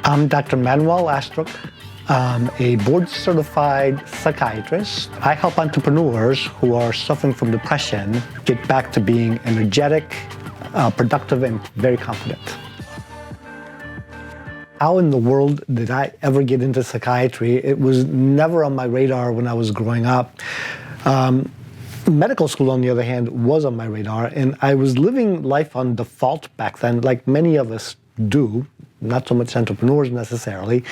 I'm Dr. Manuel Astruc. I'm a board-certified psychiatrist. I help entrepreneurs who are suffering from depression get back to being energetic, productive, and very confident. How in the world did I ever get into psychiatry? It was never on my radar when I was growing up. Medical school, on the other hand, was on my radar, and I was living life on default back then, like many of us do, not so much entrepreneurs necessarily.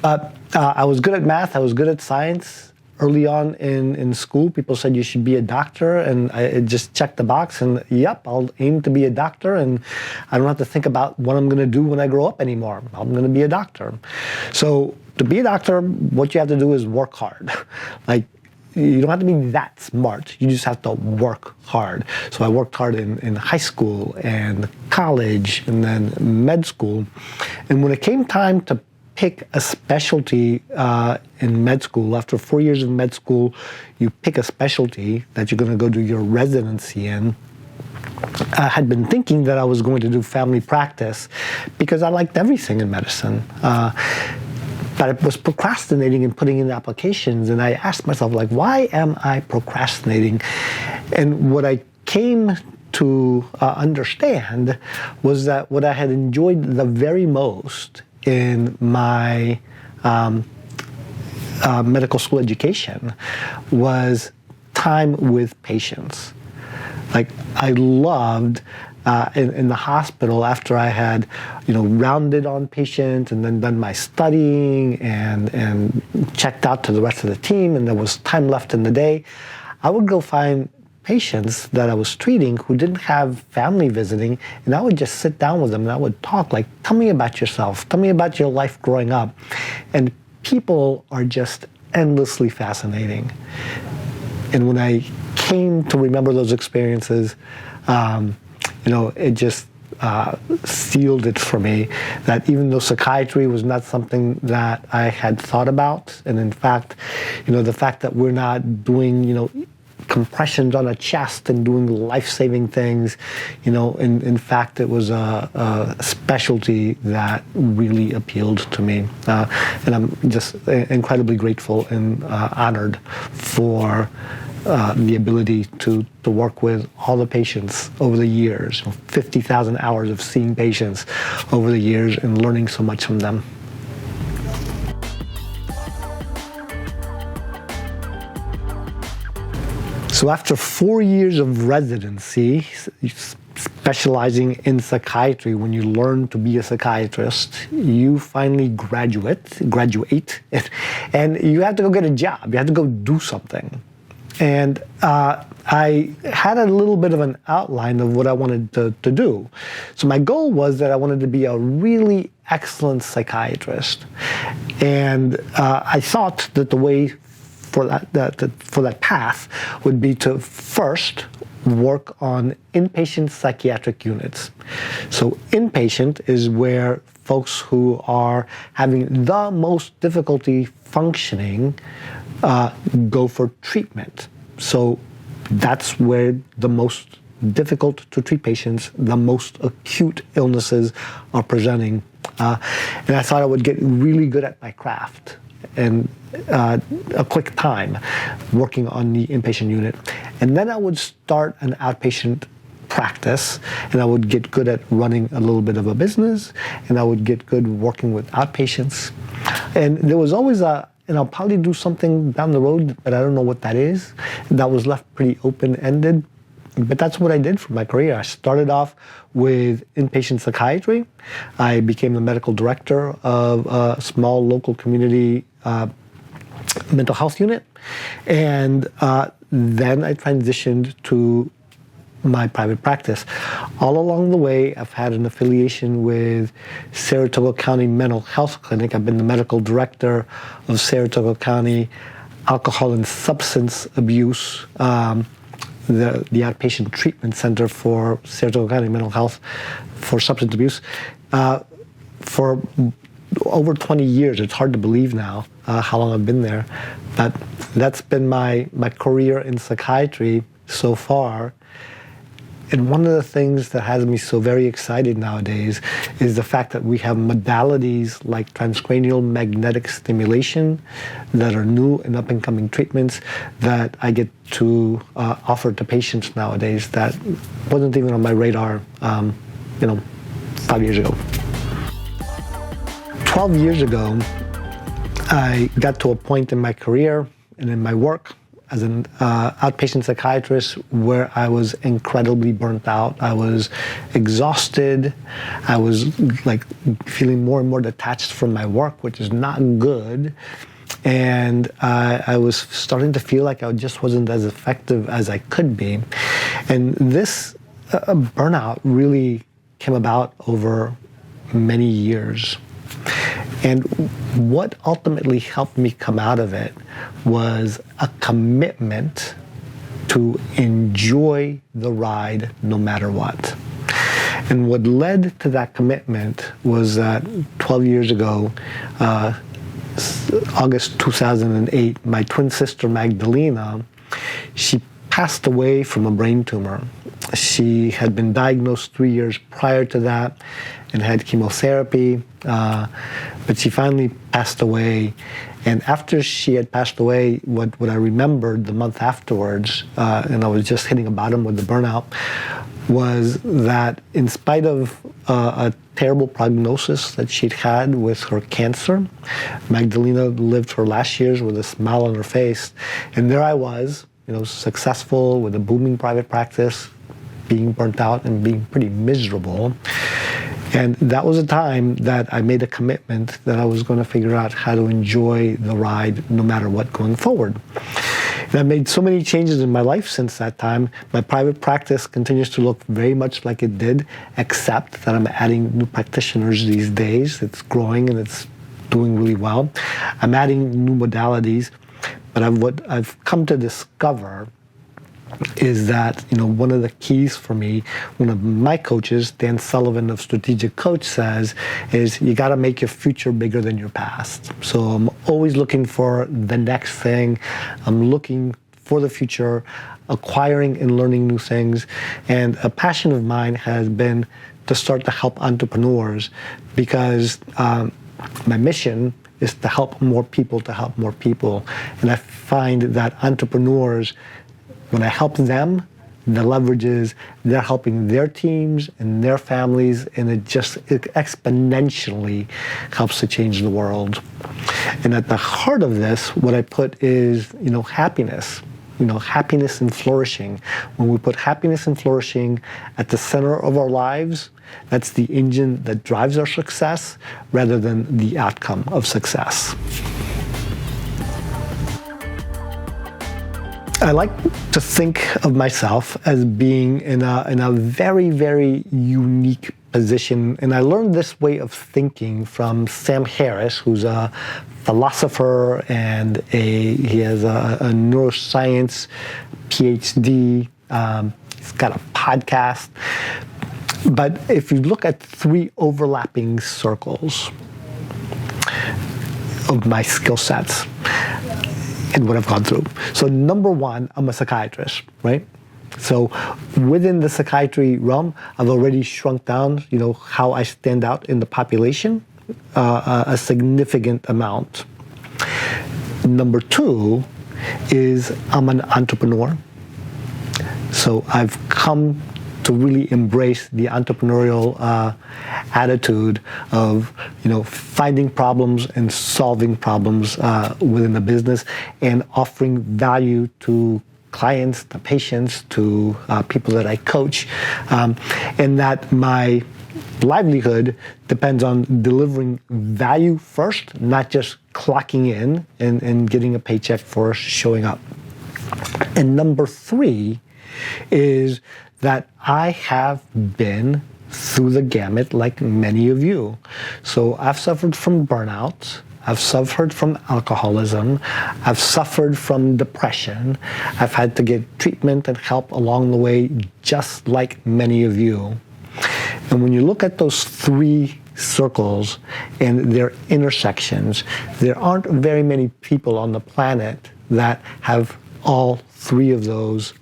I was good at math, I was good at science. Early on in school, people said you should be a doctor, and I just checked the box, and yep, I'll aim to be a doctor, and I don't have to think about what I'm going to do when I grow up anymore. I'm going to be a doctor. So to be a doctor, what you have to do is work hard. Like, you don't have to be that smart, you just have to work hard. So I worked hard in high school and college and then med school. And when it came time to pick a specialty in med school, after 4 years of med school, you pick a specialty that you're going to go do your residency in. I had been thinking that I was going to do family practice because I liked everything in medicine. But I was procrastinating and putting in applications, and I asked myself, like, why am I procrastinating? And what I came to understand was that what I had enjoyed the very most in my medical school education was time with patients. Like, I loved in the hospital, after I had, rounded on patients and then done my studying and checked out to the rest of the team, and there was time left in the day, I would go find patients that I was treating who didn't have family visiting, and I would just sit down with them and I would talk, like, tell me about yourself, tell me about your life growing up. And people are just endlessly fascinating. And when I came to remember those experiences, it just sealed it for me that even though psychiatry was not something that I had thought about, and in fact, the fact that we're not doing, compressions on a chest and doing life-saving things, in fact, it was a specialty that really appealed to me. And I'm just incredibly grateful and honored for the ability to work with all the patients over the years, 50,000 hours of seeing patients over the years and learning so much from them. So after 4 years of residency, specializing in psychiatry, when you learn to be a psychiatrist, you finally graduate, and you have to go get a job. You have to go do something. And I had a little bit of an outline of what I wanted to do. So my goal was that I wanted to be a really excellent psychiatrist. And I thought that the way for that path would be to first work on inpatient psychiatric units. So inpatient is where folks who are having the most difficulty functioning go for treatment. So that's where the most difficult to treat patients, the most acute illnesses are presenting. And I thought I would get really good at my craft and a quick time working on the inpatient unit. And then I would start an outpatient practice, and I would get good at running a little bit of a business, and I would get good working with outpatients. And there was always and I'll probably do something down the road, but I don't know what that is. That was left pretty open-ended. But that's what I did for my career. I started off with inpatient psychiatry. I became the medical director of a small local community mental health unit. And then I transitioned to my private practice. All along the way, I've had an affiliation with Saratoga County Mental Health Clinic. I've been the medical director of Saratoga County Alcohol and Substance Abuse, the outpatient treatment center for Saratoga County Mental Health for substance abuse, for over 20 years. It's hard to believe now how long I've been there, but that's been my career in psychiatry so far. And one of the things that has me so very excited nowadays is the fact that we have modalities like transcranial magnetic stimulation that are new and up-and-coming treatments that I get to offer to patients nowadays that wasn't even on my radar, 5 years ago. 12 years ago, I got to a point in my career and in my work as an outpatient psychiatrist where I was incredibly burnt out. I was exhausted. I was feeling more and more detached from my work, which is not good. And I was starting to feel like I just wasn't as effective as I could be. And this burnout really came about over many years. And what ultimately helped me come out of it was a commitment to enjoy the ride no matter what. And what led to that commitment was that 12 years ago, August 2008, my twin sister Magdalena, she passed away from a brain tumor. She had been diagnosed 3 years prior to that and had chemotherapy, but she finally passed away. And after she had passed away, what I remembered the month afterwards, and I was just hitting a bottom with the burnout, was that in spite of a terrible prognosis that she'd had with her cancer, Magdalena lived her last years with a smile on her face. And there I was, successful with a booming private practice, being burnt out and being pretty miserable. And that was a time that I made a commitment that I was going to figure out how to enjoy the ride no matter what going forward. And I've made so many changes in my life since that time. My private practice continues to look very much like it did, except that I'm adding new practitioners these days. It's growing and it's doing really well. I'm adding new modalities, but what I've come to discover is that, one of the keys for me, one of my coaches, Dan Sullivan of Strategic Coach, says is you got to make your future bigger than your past. So I'm always looking for the next thing. I'm looking for the future, acquiring and learning new things. And a passion of mine has been to start to help entrepreneurs because my mission is to help more people. And I find that entrepreneurs, when I help them, the leverage is they're helping their teams and their families, and it exponentially helps to change the world. And at the heart of this, what I put is, happiness. Happiness and flourishing. When we put happiness and flourishing at the center of our lives, that's the engine that drives our success rather than the outcome of success. I like to think of myself as being in a very, very unique position. And I learned this way of thinking from Sam Harris, who's a philosopher and he has a neuroscience PhD. He's got a podcast. But if you look at 3 overlapping circles of my skill sets, and what I've gone through. So number 1, I'm a psychiatrist, right? So within the psychiatry realm, I've already shrunk down, how I stand out in the population, a significant amount. Number 2 is I'm an entrepreneur. So I've come to really embrace the entrepreneurial attitude of, finding problems and solving problems within the business and offering value to clients, to patients, to people that I coach, and that my livelihood depends on delivering value first, not just clocking in and getting a paycheck for showing up. And number 3 is that I have been through the gamut like many of you. So I've suffered from burnout. I've suffered from alcoholism. I've suffered from depression. I've had to get treatment and help along the way, just like many of you. And when you look at those 3 circles and their intersections, there aren't very many people on the planet that have all 3 of those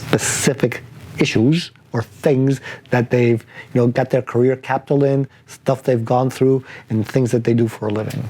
specific issues or things that they've got their career capital in, stuff they've gone through, and things that they do for a living.